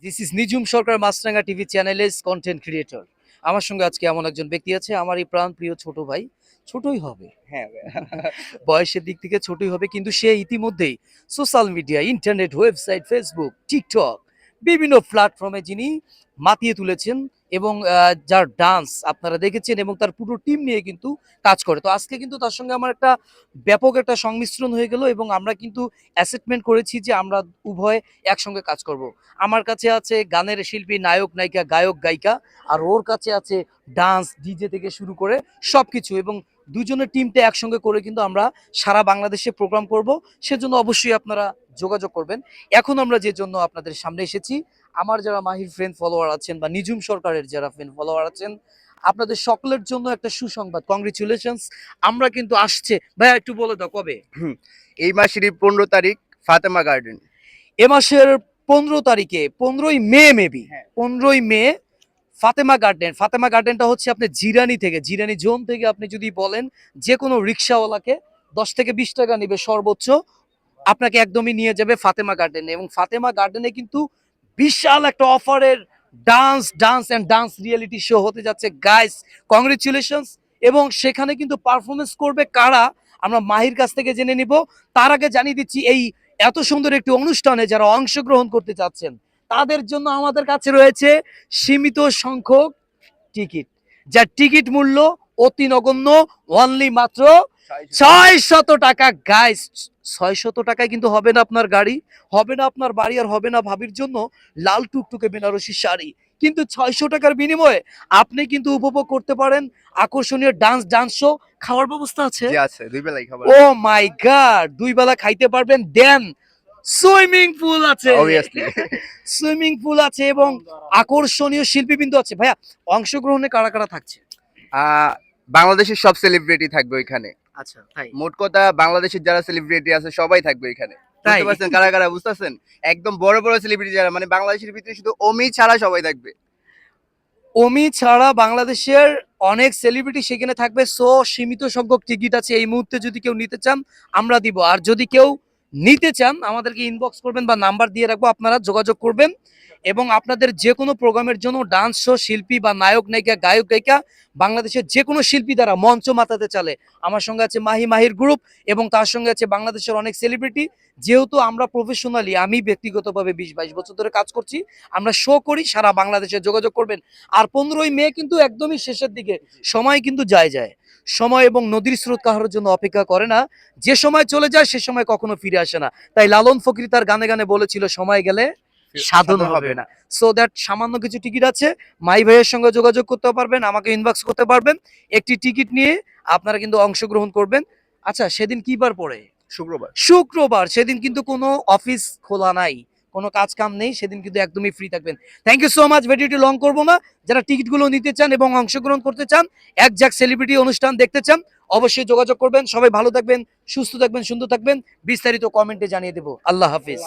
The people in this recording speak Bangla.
This is Nijhum Sarkar Maasranga TV চ্যানেলের কন্টেন্ট ক্রিয়েটর। আমার সঙ্গে আজকে এমন একজন ব্যক্তি আছে, আমার এই প্রাণ প্রিয় ছোট ভাই। ছোটই হবে, হ্যাঁ বয়সের দিক থেকে ছোটই হবে, কিন্তু সে ইতিমধ্যেই social media, internet, website, Facebook, TikTok বিভিন্ন প্ল্যাটফর্মে যিনি মাতিয়ে তুলেছেন এবং যার ডান্স আপনারা দেখেছেন এবং তার পুরো টিম নিয়ে কিন্তু কাজ করে। তো আজকে কিন্তু তার সঙ্গে আমার একটা ব্যাপক একটা সংমিশ্রণ হয়ে গেল এবং আমরা কিন্তু অ্যাসেটমেন্ট করেছি যে আমরা উভয় একসঙ্গে কাজ করব। আমার কাছে আছে গানের শিল্পী, নায়ক, নায়িকা, গায়ক, গায়িকা, আর ওর কাছে আছে ডান্স, ডিজে থেকে শুরু করে সবকিছু, এবং দুজনের টিমটা একসঙ্গে করে কিন্তু আমরা সারা বাংলাদেশে প্রোগ্রাম করব। সেজন্য অবশ্যই আপনারা যোগাযোগ করবেন। এখন আমরা যে জন্য আপনাদের সামনে এসেছি, আমার যারা মাহির ফ্রেন্ড ফলোয়ার আছেন বা নিজুম সরকারের যারা ফ্রেন্ড ফলোয়ার আছেন, আপনাদের সকলের জন্য একটা সুসংবাদ, কংগ্রেচুলেশনস। আমরা কিন্তু আসছে, ভাইয়া একটু বলে দাও কবে? হুম, এই মাসেরই 15 তারিখ ফাতেমা গার্ডেন। এ মাসের 15 তারিখে, 15ই মে, মেবি হ্যাঁ। 15ই মে, ফাতেমা গার্ডেন। ফাতেমা গার্ডেনটা হচ্ছে আপনি জিরানি থেকে, জিরানি জোন থেকে আপনি যদি বলেন যে কোনো রিক্সাওয়ালাকে 10 থেকে 20 টাকা নিবে সর্বোচ্চ, আপনাকে একদমই নিয়ে যাবে ফাতেমা গার্ডেনে। এবং ফাতেমা গার্ডেনে কিন্তু বিশাল একটা অফারের dance dance and dance reality show হতে যাচ্ছে গাইস, কংগ্রেচুলেশনস। এবং সেখানে কিন্তু পারফরমেন্স করবে কারা, আমরা মাহির কাছ থেকে জেনে নিব। তার আগে জানিয়ে দিচ্ছি, এই এত সুন্দর একটি অনুষ্ঠানে যারা অংশগ্রহণ করতে চাচ্ছেন তাদের জন্য আমাদের কাছে রয়েছে সীমিত সংখ্যক টিকিট, যার টিকিট মূল্য অতি নগণ্য, অনলি মাত্র 600 টাকা। গাইস, 600 টাকায় কিন্তু হবে না আপনার গাড়ি, হবে না আপনার বাড়ি, আর হবে না ভাবির জন্য লাল টুকটুকে বেনারসি শাড়ি, কিন্তু 600 টাকার বিনিময়ে আপনি কিন্তু উপভোগ করতে পারেন আকর্ষণীয় ডান্স শো। খাওয়ার ব্যবস্থা আছে, জি আছে, দুই বেলাই খাবার। ও মাই গড, 2 বেলা খাইতে পারবেন। দেন সুইমিং পুল আছে, অবভিয়াসলি। সুইমিং পুল আছে এবং আকর্ষণীয় শিল্পীবৃন্দ আছে। ভাইয়া, অংশগ্রহণে কারা কারা থাকছে? বাংলাদেশের সব সেলিব্রিটি থাকবে ওইখানে। আচ্ছা, তাই? মোট কথা বাংলাদেশের যারা সেলিব্রিটি আছে সবাই থাকবে এখানে। তাই? বুঝতে পারছেন কারা কারা, বুঝতেছেন? একদম বড় বড় সেলিব্রিটি যারা, মানে বাংলাদেশের ভিতরে শুধু অমি ছাড়া সবাই থাকবে। অমি ছাড়া বাংলাদেশের অনেক সেলিব্রিটি সেখানে থাকবে। সো সীমিত সংখ্যক টিকিট আছে, এই মুহূর্তে যদি কেউ নিতে চান আমরা দিব। আর যদি কেউ নিতে চান আমাদেরকে ইনবক্স করবেন বা নাম্বার দিয়ে রাখবো, আপনারা যোগাযোগ করবেন। এবং আপনাদের যে কোনো প্রোগ্রামের জন্য ডান্স শো, শিল্পী বা নায়ক, নায়িকা, গায়ক, গায়িকা, বাংলাদেশের যে কোনো শিল্পী দ্বারা মঞ্চ মাতাতে চালে আমার সঙ্গে আছে মাহির গ্রুপ, এবং তার সঙ্গে আছে বাংলাদেশের অনেক সেলিব্রিটি। যেহেতু আমরা প্রফেশনালি, আমি ব্যক্তিগতভাবে 20-22 বছর ধরে কাজ করছি, আমরা শো করি সারা বাংলাদেশে, যোগাযোগ করবেন। আর 15ই মে কিন্তু একদমই শেষের দিকে, সময় কিন্তু যায়, সময় এবং নদীর স্রোত কাহার জন্য অপেক্ষা করে না, যে সময় চলে যায় সে সময় কখনো ফিরে আসে না। তাই লালন ফকির তার গানে গানে বলেছিল, সময় গেলে সাধন হবে না। সো দ্যাট সামান্য কিছু টিকিট আছে, মাই ভাইয়ের সঙ্গে যোগাযোগ করতে পারবেন, আমাকে ইনবক্স করতে পারবেন, একটি টিকিট নিয়ে আপনারা কিন্তু অংশগ্রহণ করবেন। আচ্ছা, সেদিন কি বার পড়ে? শুক্রবার। শুক্রবার। সেদিন কিন্তু কোনো অফিস খোলা নাই, কোনো কাজ কাম নেই, সেদিন কিন্তু একদমই ফ্রি থাকবেন। থ্যাংক ইউ সো মাচ, ভিডিওটি লং করবো না। যারা টিকিটগুলো নিতে চান এবং অংশগ্রহণ করতে চান, একজাক সেলিব্রিটি অনুষ্ঠান দেখতে চান, অবশ্যই যোগাযোগ করবেন। সবাই ভালো থাকবেন, সুস্থ থাকবেন, সুন্দর থাকবেন। বিস্তারিত কমেন্টে জানিয়ে দেবো। আল্লাহ হাফিজ।